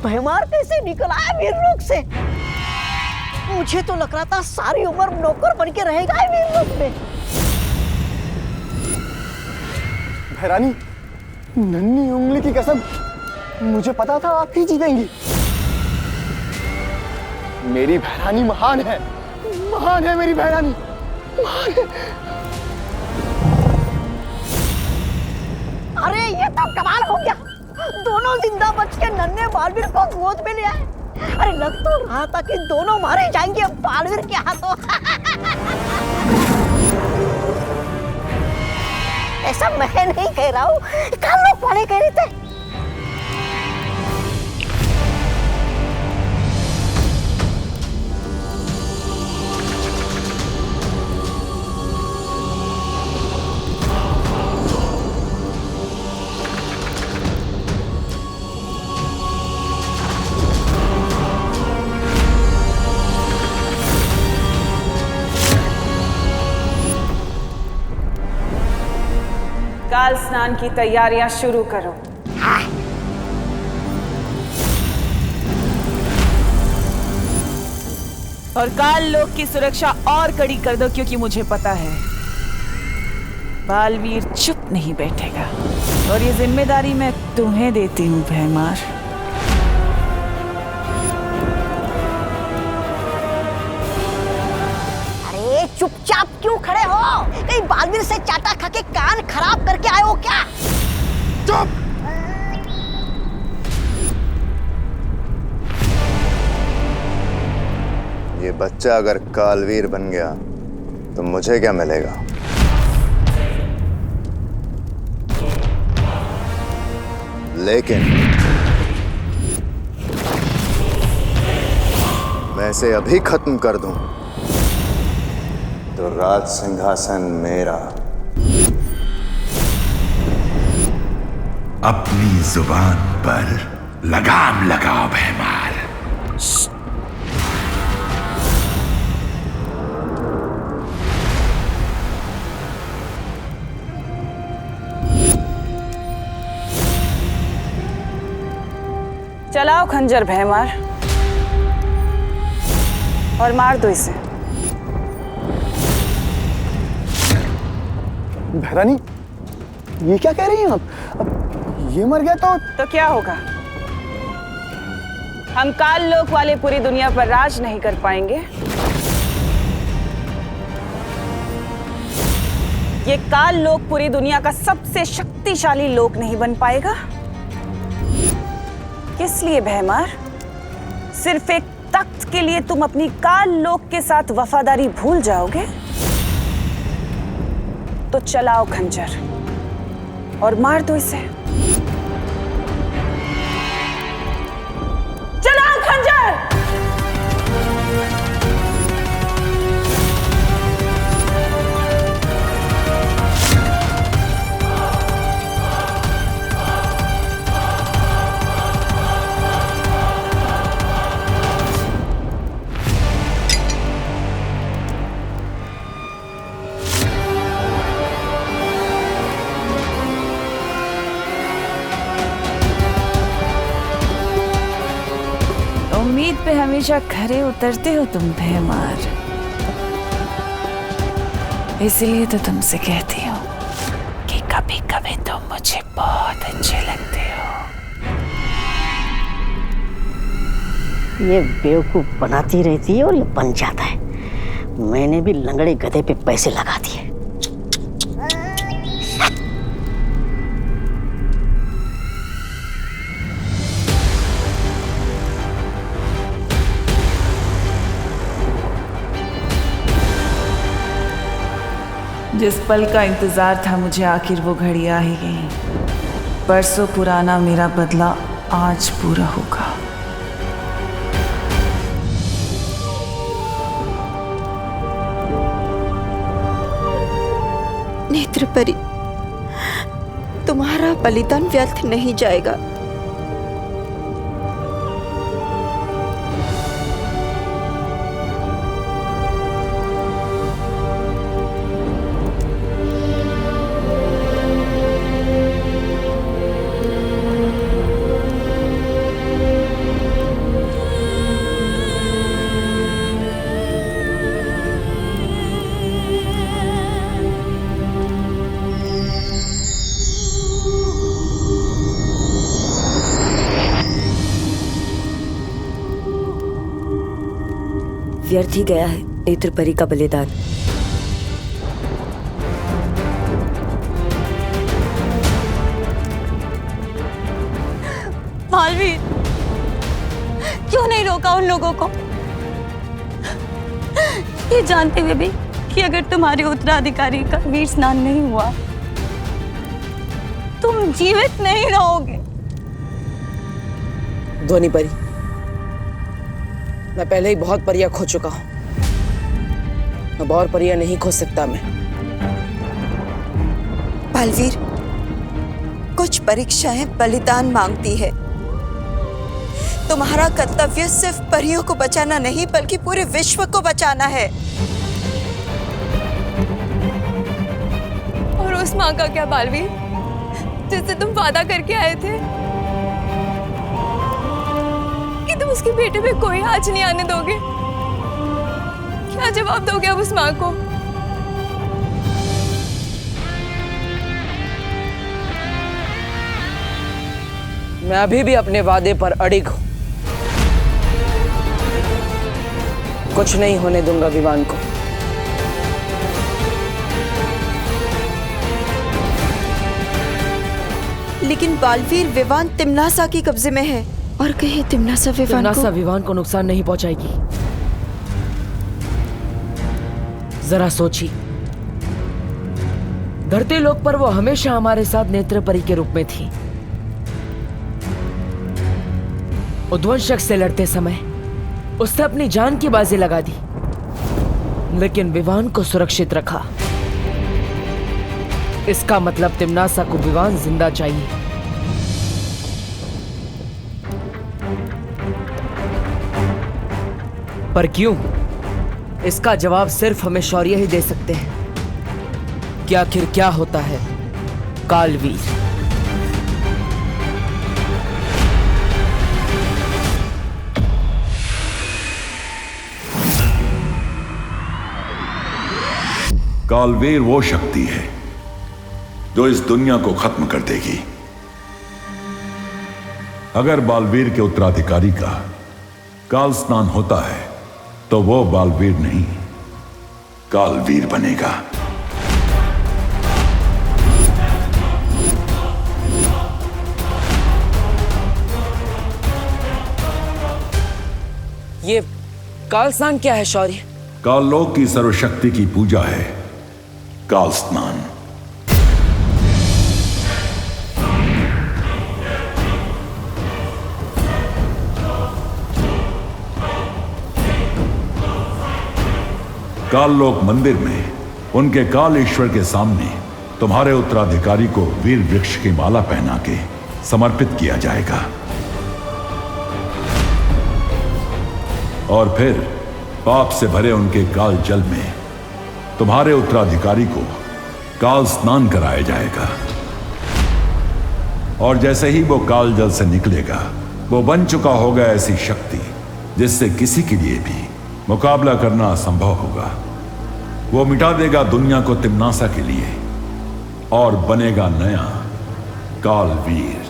भैमार कैसे निकल आया वीरलोक से? मुझे तो लग रहा था सारी उम्र नौकर बन के रहेगा वीरलोक में। भैरानी, नन्ही उंगली की कसम, मुझे पता था आप ही जीतेंगी। मेरी भैरानी महान है मेरी भैरानी, महान है। अरे ये तो कमाल हो गया, दोनों जिंदा बच के नन्हे बालवीर को गोद में ले आए। अरे लग तो रहा था कि दोनों मारे जाएंगे बालवीर के हाथों। ऐसा मैं नहीं कह रहा हूँ, कल लोग पढ़े कह रहे थे। काल स्नान की तैयारियां शुरू करो। और काल लोक की सुरक्षा और कड़ी कर दो, क्योंकि मुझे पता है बालवीर चुप नहीं बैठेगा। और ये जिम्मेदारी मैं तुम्हें देती हूँ भैमार। अरे चुपचाप क्यों खड़े हो? कहीं बालवीर से चाटा खा के कान खराब करके आए हो क्या? चुप! ये बच्चा अगर कालवीर बन गया तो मुझे क्या मिलेगा? लेकिन मैं इसे अभी खत्म कर दूं तो राज सिंहासन मेरा। अपनी जुबान पर लगाम लगाओ भैमार। चलाओ खंजर भैमार और मार दो इसे। भैरानी, ये क्या कह रही हैं आप? अब ये मर गया तो क्या होगा? हम काल लोक वाले पूरी दुनिया पर राज नहीं कर पाएंगे। ये काल लोक पूरी दुनिया का सबसे शक्तिशाली लोक नहीं बन पाएगा। किस लिए भैमार? सिर्फ एक तख्त के लिए तुम अपनी काल लोक के साथ वफादारी भूल जाओगे? तो चलाओ खंजर और मार दो इसे। चलाओ खंजर! उम्मीद पे हमेशा खरे उतरते हो तुम भैमार, इसलिए तो तुमसे कहती हूँ कि कभी कभी तुम मुझे बहुत अच्छे लगते हो। ये बेवकूफ बनाती रहती है और ये बन जाता है। मैंने भी लंगड़े गधे पे पैसे लगा दिए। जिस पल का इंतजार था मुझे, आखिर वो घड़ी आ ही गई। बरसों पुराना मेरा बदला आज पूरा होगा। नेत्रपरी, तुम्हारा बलिदान व्यर्थ नहीं जाएगा। व्यर्थ ही गया है नेत्र परी का बलिदान। मालवीर, क्यों नहीं रोका उन लोगों को? ये जानते हुए भी कि अगर तुम्हारे उत्तराधिकारी का वीर स्नान नहीं हुआ, तुम जीवित नहीं रहोगे। ध्वनि परी, मैं पहले ही बहुत परियां खो चुका हूं। अब और परियां नहीं खो सकता मैं। बालवीर, कुछ परीक्षाएं बलिदान मांगती है। तुम्हारा कर्तव्य सिर्फ परियों को बचाना नहीं बल्कि पूरे विश्व को बचाना है। और उस माँ का क्या बालवीर, जिससे तुम वादा करके आए थे कि तुम उसके बेटे पे कोई आँच नहीं आने दोगे? क्या जवाब दोगे अब उस माँ को? मैं अभी भी अपने वादे पर अड़िग हूं। कुछ नहीं होने दूंगा विवान को। लेकिन बालवीर, विवान तिम्नासा के कब्जे में है और कहीं तिम्नासा विवान को नुकसान नहीं पहुंचाएगी। जरा सोचिए, धरती लोक पर वो हमेशा हमारे साथ नेत्र परी के रूप में थी। उद्वंशक से लड़ते समय उसने अपनी जान की बाजी लगा दी, लेकिन विवान को सुरक्षित रखा। इसका मतलब तिम्नासा को विवान जिंदा चाहिए। पर क्यों? इसका जवाब सिर्फ हमें शौर्य ही दे सकते हैं कि आखिर क्या होता है कालवीर। कालवीर वो शक्ति है जो इस दुनिया को खत्म कर देगी। अगर बालवीर के उत्तराधिकारी का काल स्नान होता है तो वो बालवीर नहीं, कालवीर बनेगा। ये काल स्नान क्या है शौर्य? काललोक की सर्वशक्ति की पूजा है काल स्नान। काललोक मंदिर में उनके काल ईश्वर के सामने तुम्हारे उत्तराधिकारी को वीर वृक्ष की माला पहना के समर्पित किया जाएगा और फिर पाप से भरे उनके काल जल में तुम्हारे उत्तराधिकारी को काल स्नान कराया जाएगा। और जैसे ही वो काल जल से निकलेगा, वो बन चुका होगा ऐसी शक्ति जिससे किसी के लिए भी मुकाबला करना असंभव होगा। वो मिटा देगा दुनिया को तिम्नासा के लिए और बनेगा नया कालवीर।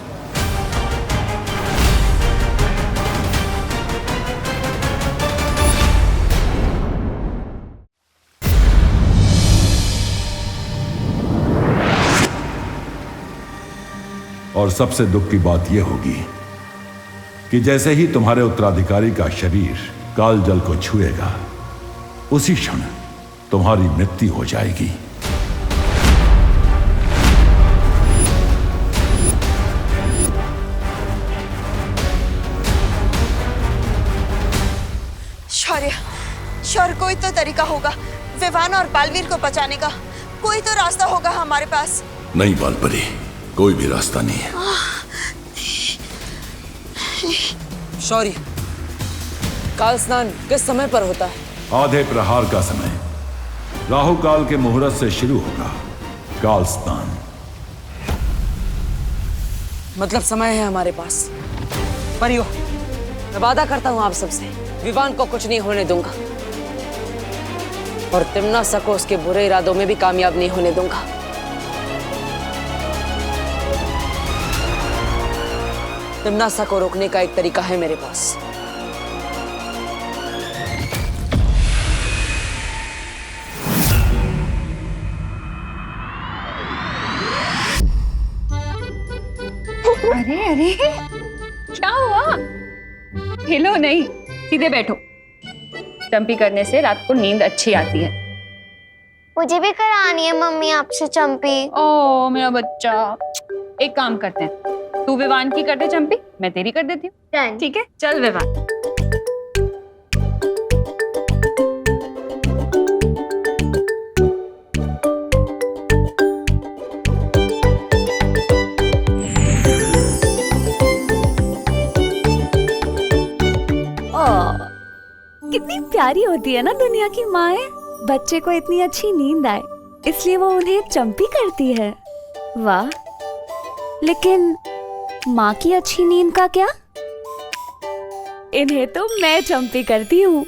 और सबसे दुख की बात यह होगी कि जैसे ही तुम्हारे उत्तराधिकारी का शरीर काल जल को छुएगा, उसी क्षण तुम्हारी मृत्यु हो जाएगी। शौर्य, कोई तो तरीका होगा विवान और बालवीर को बचाने का। कोई तो रास्ता होगा हमारे पास। नहीं बालपरी, कोई भी रास्ता नहीं है। शौर्य, काल स्नान किस समय पर होता है? आधे प्रहार का समय, राहु काल के मुहूर्त से शुरू होगा काल स्नान। मतलब समय है हमारे पास। परियो, मैं वादा करता हूं आप सबसे, विवान को कुछ नहीं होने दूंगा और तिम्नासा को उसके बुरे इरादों में भी कामयाब नहीं होने दूंगा। तिम्नासा को रोकने का एक तरीका है मेरे पास। अरे अरे क्या हुआ? हिलो नहीं, सीधे बैठो। चंपी करने से रात को नींद अच्छी आती है। मुझे भी करानी है मम्मी आपसे चंपी। ओ मेरा बच्चा, एक काम करते हैं, तू विवान की कर दे चंपी, मैं तेरी कर देती हूँ। ठीक है, चल विवान। कितनी प्यारी होती है ना दुनिया की माएं। बच्चे को इतनी अच्छी नींद आए इसलिए वो उन्हें चंपी करती है। वाह, लेकिन माँ की अच्छी नींद का क्या? इन्हें तो मैं चंपी करती हूँ।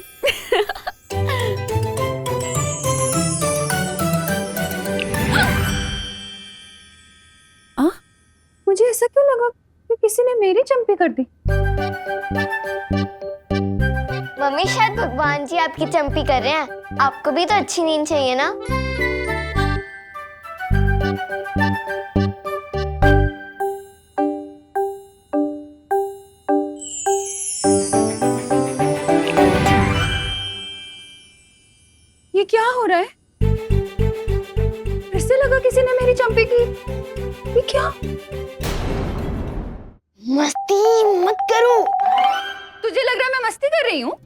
मुझे ऐसा क्यों लगा कि किसी ने मेरी चंपी कर दी? मम्मी शायद भगवान जी आपकी चंपी कर रहे हैं। आपको भी तो अच्छी नींद चाहिए ना। ये क्या हो रहा है? फिर से लगा किसी ने मेरी चंपी की। ये क्या? मस्ती मत करो। तुझे लग रहा है मैं मस्ती कर रही हूँ?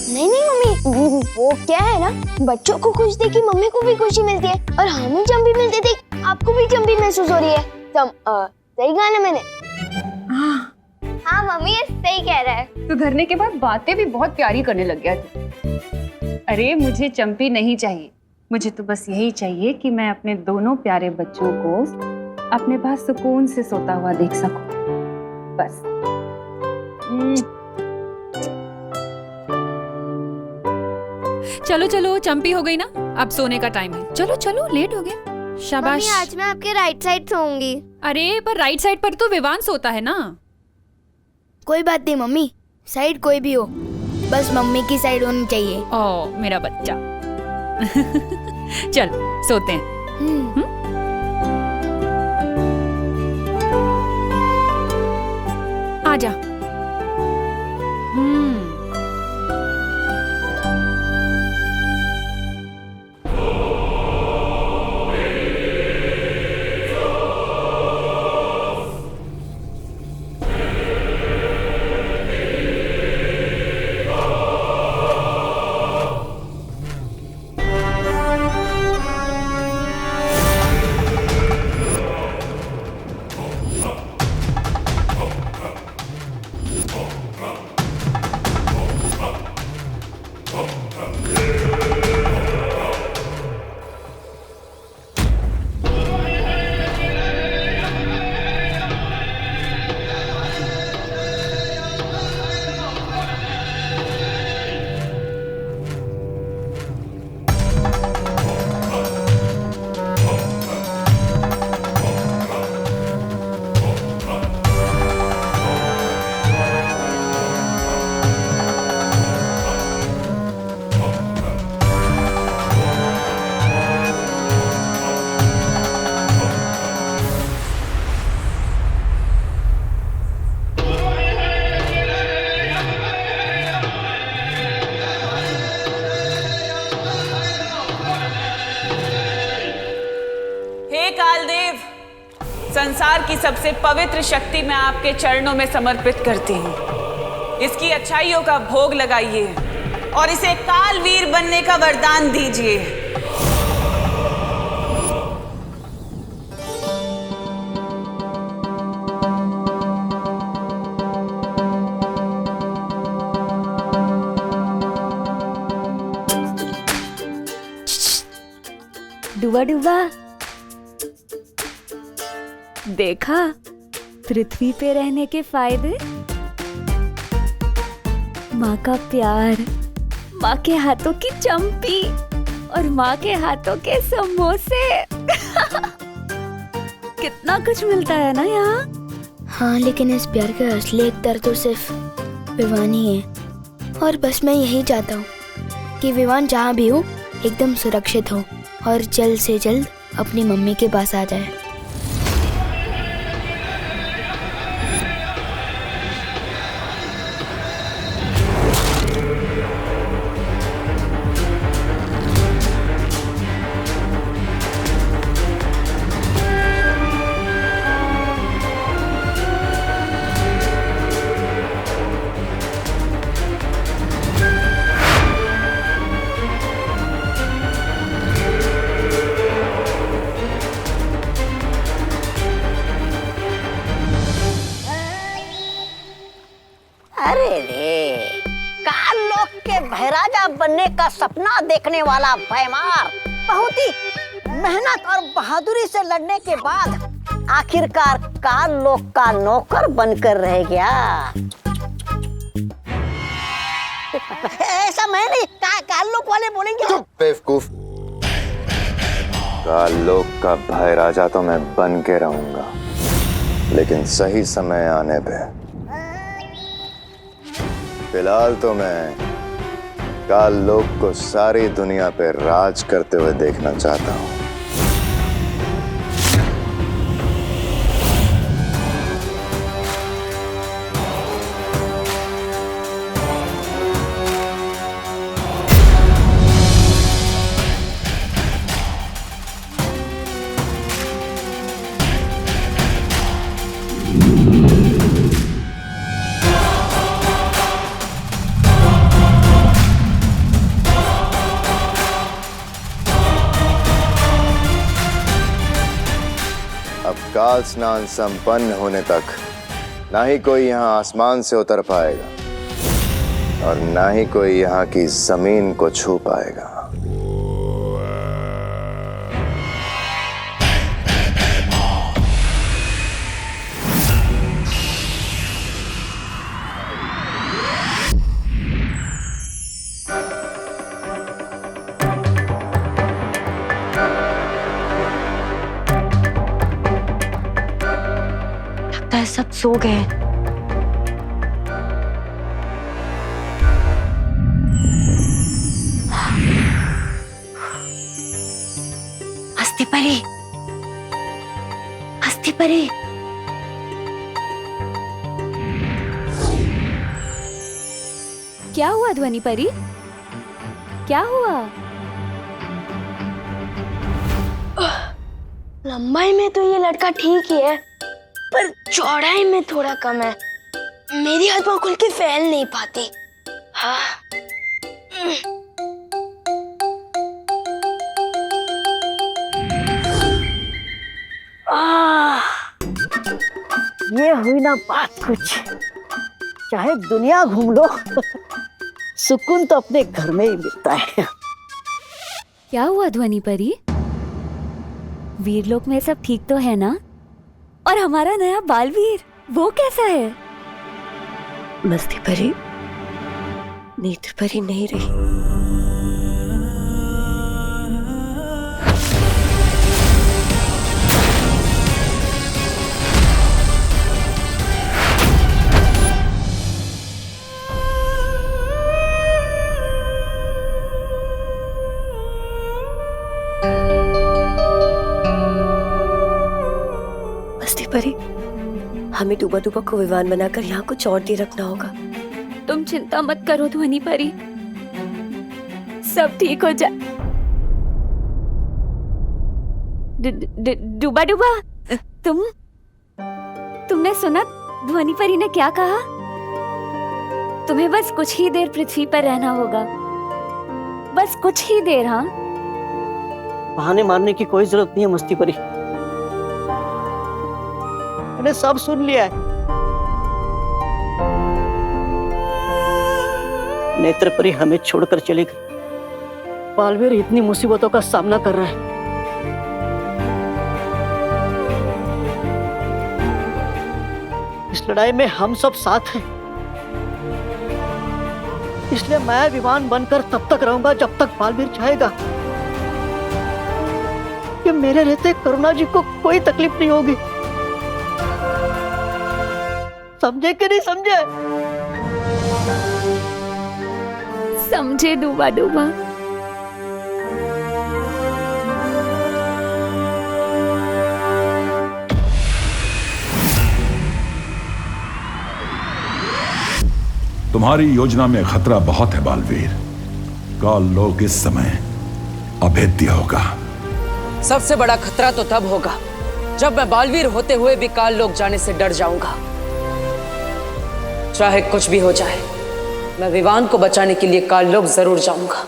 नहीं नहीं मम्मी, वो क्या है ना, बच्चों को खुश देख के मम्मी को भी खुशी मिलती है और हमें चंपी मिलते देख आपको भी चंपी महसूस हो रही है। सही कहा ना मैंने? हाँ मम्मी, ये सही कह रहा है। तू धरने के बाद बातें भी बहुत प्यारी करने लग गया तू। अरे मुझे चंपी नहीं चाहिए, मुझे तो बस यही चाहिए कि मैं अपने दोनों प्यारे बच्चों को अपने पास सुकून से सोता हुआ देख सकूं, बस। चलो चलो, चंपी हो गई ना, अब सोने का टाइम है। चलो चलो, लेट हो गए। शाबाश। मम्मी आज मैं आपके राइट साइड सोऊंगी। अरे पर राइट साइड पर तो विवान सोता है ना। कोई बात नहीं मम्मी, साइड कोई भी हो, बस मम्मी की साइड होनी चाहिए। ओ मेरा बच्चा। चल सोते हैं। आजा। संसार की सबसे पवित्र शक्ति मैं आपके चरणों में समर्पित करती हूँ। इसकी अच्छाइयों का भोग लगाइए और इसे कालवीर बनने का वरदान दीजिए। डुबा डुबा, देखा पृथ्वी पे रहने के फायदे। माँ का प्यार, माँ के हाथों की चंपी और माँ के हाथों के समोसे। कितना कुछ मिलता है ना यहाँ। हाँ, लेकिन इस प्यार का असली एकदार तो सिर्फ विवान ही है। और बस मैं यही चाहता हूँ कि विवान जहाँ भी हो एकदम सुरक्षित हो और जल्द से जल्द अपनी मम्मी के पास आ जाए। अरे रे, काल लोक के महाराजा बनने का सपना देखने वाला भैमार बहुत ही मेहनत और बहादुरी से लड़ने के बाद आखिरकार काल लोक का नौकर बनकर रह गया। ऐसा मैं नहीं, काल लोक वाले बोलेंगे। बेवकूफ। काल लोक का भाई राजा तो मैं बन के रहूंगा, लेकिन सही समय आने पे। फिलहाल तो मैं काल लोक को सारी दुनिया पे राज करते हुए देखना चाहता हूं। काल स्नान संपन्न होने तक ना ही कोई यहाँ आसमान से उतर पाएगा और ना ही कोई यहाँ की जमीन को छू पाएगा। सब सो गए। हस्ती परी, हस्ती परी। क्या हुआ ध्वनि परी? क्या हुआ? लंबाई में तो ये लड़का ठीक ही है, पर चौड़ाई में थोड़ा कम है। मेरी हाथ पांव खुल के फैल नहीं पाती। हाँ। ये हुई ना बात कुछ। चाहे दुनिया घूम लो, सुकून तो अपने घर में ही मिलता है। क्या हुआ ध्वनि परी? वीरलोक में सब ठीक तो है ना? और हमारा नया बालवीर वो कैसा है? मस्ती परी नींद परी नहीं रही। परी, हमें डूबा डूबा को विमान बनाकर यहाँ कुछ और देर रखना होगा। तुम चिंता मत करो ध्वनि परी, सब ठीक हो जाए। डूबा डूबा, तुमने सुना ध्वनि परी ने क्या कहा? तुम्हें बस कुछ ही देर पृथ्वी पर रहना होगा, बस कुछ ही देर। हाँ, बहाने मारने की कोई जरूरत नहीं है मस्ती परी। मैंने सब सुन लिया है। नेत्र परी हमें छोड़कर चली गई। बालवीर इतनी मुसीबतों का सामना कर रहा है। इस लड़ाई में हम सब साथ हैं। इसलिए मैं विमान बनकर तब तक रहूंगा जब तक बालवीर चाहेगा। कि मेरे रहते करुणा जी को कोई तकलीफ नहीं होगी। समझे कि नहीं समझे? समझे डूबा डूबा। तुम्हारी योजना में खतरा बहुत है बालवीर। काल लोक इस समय अभेद्य होगा। सबसे बड़ा खतरा तो तब होगा जब मैं बालवीर होते हुए भी काल लोक जाने से डर जाऊंगा। चाहे कुछ भी हो जाए, मैं विवान को बचाने के लिए काल लोक जरूर जाऊंगा।